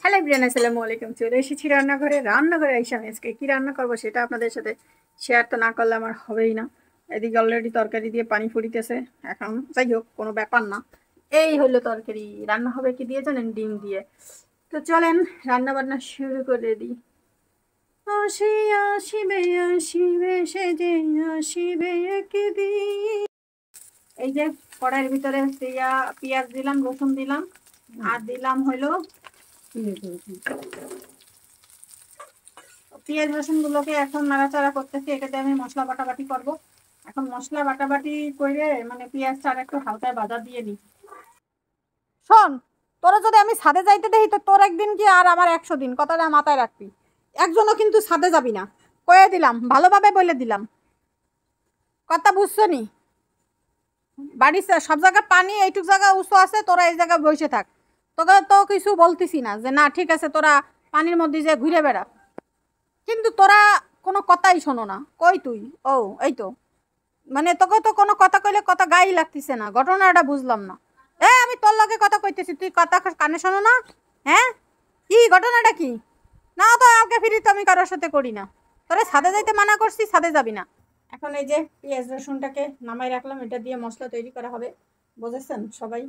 Hello everyone, আসসালামু আলাইকুম। চলে এসেছি রান্নাঘরে এসে আমি আজকে কি রান্না করবো সেটা আপনাদের সাথে শেয়ার তো না করলে আমার হবেই না। এদিকে অলরেডি তরকারি দিয়ে পানি ফুটিতেছে। এখন যাই হোক, কোনো ব্যাপার না। এই হলো তরকারি। রান্না হবে কি দিয়ে জানেন? ডিম দিয়ে। তো চলেন রান্না বান্না শুরু করে দিই। আসি আসিবে আসিবে সে যে আসিবে একদিন। এই যে কড়াইয়ের ভিতরে পেঁয়াজ দিলাম, রসুন দিলাম, আর দিলাম হলো পেঁয়াজ রসুন গুলোকে এখন নাড়াচাড়া করতেছি। এটাতে আমি মশলা বাটাবাটি করব। এখন মশলা বাটাবাটি করে মানে পেঁয়াজটা আর একটু হালকা ভাজা দিয়ে নিই। শোন, তোরা যদি আমি ছাদে যাইতে দেখি তো তোর একদিন কি আর আমার 100 দিন, কথাটা মাথায় রাখবি। একজনও কিন্তু ছাদে যাবি না, কয়ে দিলাম, ভালোভাবে বলে দিলাম। কথা বুঝছো নি? বাড়ি সব জায়গায় পানি, এইটুক জায়গা উঁচু আছে, তোরা এই জায়গায় বসে থাক। তোকে তো কিছু বলতেছি না যে না ঠিক আছে তোরা পানির মধ্যে যে ঘুরে বেড়া, কিন্তু তোরা কোনো কথাই শোনো না। কই তুই? ও এই তো, মানে তোকে তো কোনো কথা কইলে কথা গায়ে লাগতেছে না। ঘটনাটা বুঝলাম না। আমি তোর লগে কথা কইতেছি, তুই কথা কানে শোনো না? হ্যাঁ, কি ঘটনাটা কি? না তো আগে ফিরি তো আমি কারোর সাথে করি না। তোরা ছাদে যাইতে মানা করছি, ছাদে যাবি না। এখন এই যে পেঁয়াজ রসুনটাকে নামাই রাখলাম, এটা দিয়ে মশলা তৈরি করা হবে, বুঝেছেন সবাই?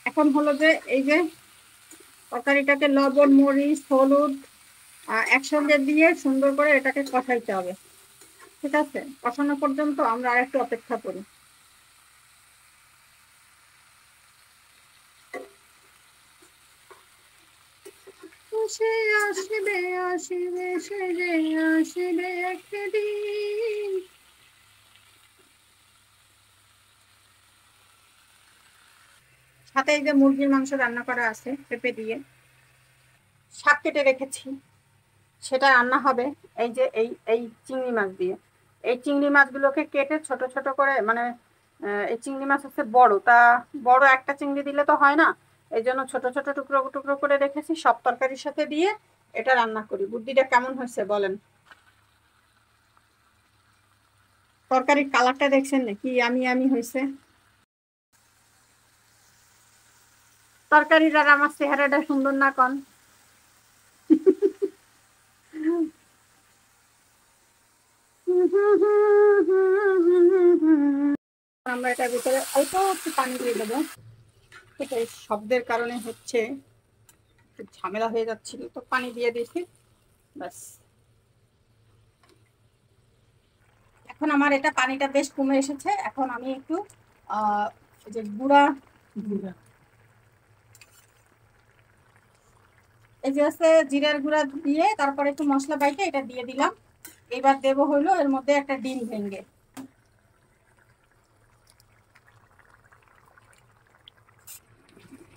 এখন হলো যে এই যে তরকারিটাকে লবণ মরিচ হলুদ একসঙ্গে দিয়ে সুন্দর করে এটাকে কষাইতে হবে। ঠিক আছে, কষানো পর্যন্ত আমরা আর একটু অপেক্ষা করি। সে আসিবে আসিবে সে যে আসিবে একদিন। সাথে এই যে মুরগির মাংস রান্না করা আছে পেঁপে দিয়ে, শাক কেটে রেখেছি, সেটা রান্না হবে। এই যে এই এই চিংড়ি মাছ দিয়ে। এই চিংড়ি মাছগুলোকে কেটে ছোট ছোট করে, মানে এই চিংড়ি মাছ হচ্ছে বড়, তা বড় একটা চিংড়ি দিলে তো হয় না, এই জন্য ছোট ছোট টুকরো টুকরো করে রেখেছি। সব তরকারির সাথে দিয়ে এটা রান্না করি। বুদ্ধিটা কেমন হয়েছে বলেন? তরকারির কালারটা দেখছেন নাকি? আমি হয়েছে তরকারির। আর আমার চেহারাটা সুন্দর না কন? আমরা এটার ভিতরে অল্প একটু পানি দিয়ে দেবো। এটা শব্দের কারণে হচ্ছে ঝামেলা হয়ে যাচ্ছিল, তো পানি দিয়ে দিয়েছি, ব্যাস। এখন আমার এটা পানিটা বেশ কমে এসেছে। এখন আমি একটু যে গুঁড়া এই যে আছে জিরার গুঁড়া দিয়ে তারপরে একটু মশলা বাইটে এটা দিয়ে দিলাম। এবার দেবো হইলো এর মধ্যে একটা ডিম ভেঙে।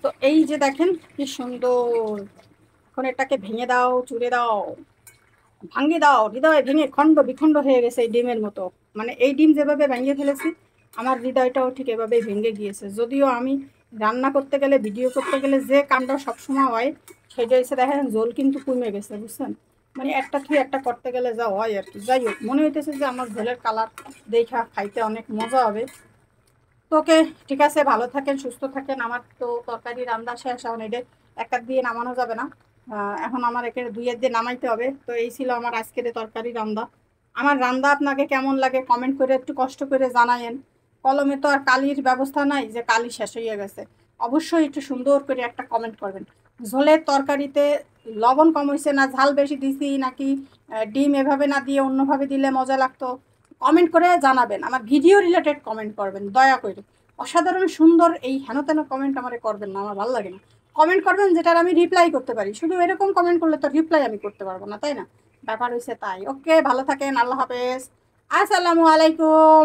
তো এই যে দেখেন কি সুন্দর। এখন এটাকে ভেঙে দাও, চুড়ে দাও, ভাঙে দাও, হৃদয় ভেঙে খণ্ড বিখণ্ড হয়ে গেছে এই ডিমের মতো। মানে এই ডিম যেভাবে ভেঙে ফেলেছি, আমার হৃদয়টাও ঠিক এভাবেই ভেঙে গিয়েছে। যদিও আমি রান্না করতে গেলে, ভিডিও করতে গেলে যে কাণ্ড সবসময় হয় সেটা হচ্ছে দেখেন ঝোল কিন্তু কমে গেছে, বুঝছেন? মানে একটা থেকে একটা করতে গেলে যা হয় আর কি। যাই হোক, মনে হইতেছে যে আমার ঝোলের কালার দেখা খাইতে অনেক মজা হবে। তোকে ঠিক আছে, ভালো থাকেন, সুস্থ থাকেন। আমার তো তরকারি রান্না শেষ, এখন এটা এক এক দিয়ে নামানো যাবে না। এখন আমার একে দুই এক দিয়ে নামাইতে হবে। তো এই ছিল আমার আজকের তরকারি রান্না। আমার রান্না আপনাকে কেমন লাগে কমেন্ট করে একটু কষ্ট করে জানায়েন। কলমে তো আর কালির ব্যবস্থা নাই যে কালি শেষ হয়ে গেছে। অবশ্যই একটু সুন্দর করে একটা কমেন্ট করবেন। ঝোলের তরকারিতে লবণ কম হয়েছে না, ঝাল বেশি দিছি নাকি, ডিম এভাবে না দিয়ে অন্যভাবে দিলে মজা লাগতো, কমেন্ট করে জানাবেন। আমার ভিডিও রিলেটেড কমেন্ট করবেন দয়া করে। অসাধারণ সুন্দর এই হেন তেন কমেন্ট আমারে করবেন না, আমার ভালো লাগে না। কমেন্ট করবেন যেটার আমি রিপ্লাই করতে পারি। শুধু এরকম কমেন্ট করলে তো রিপ্লাই আমি করতে পারবো না, তাই না? ব্যাপার হয়েছে তাই। ওকে, ভালো থাকেন, আল্লাহ হাফেজ, আসসালামু আলাইকুম।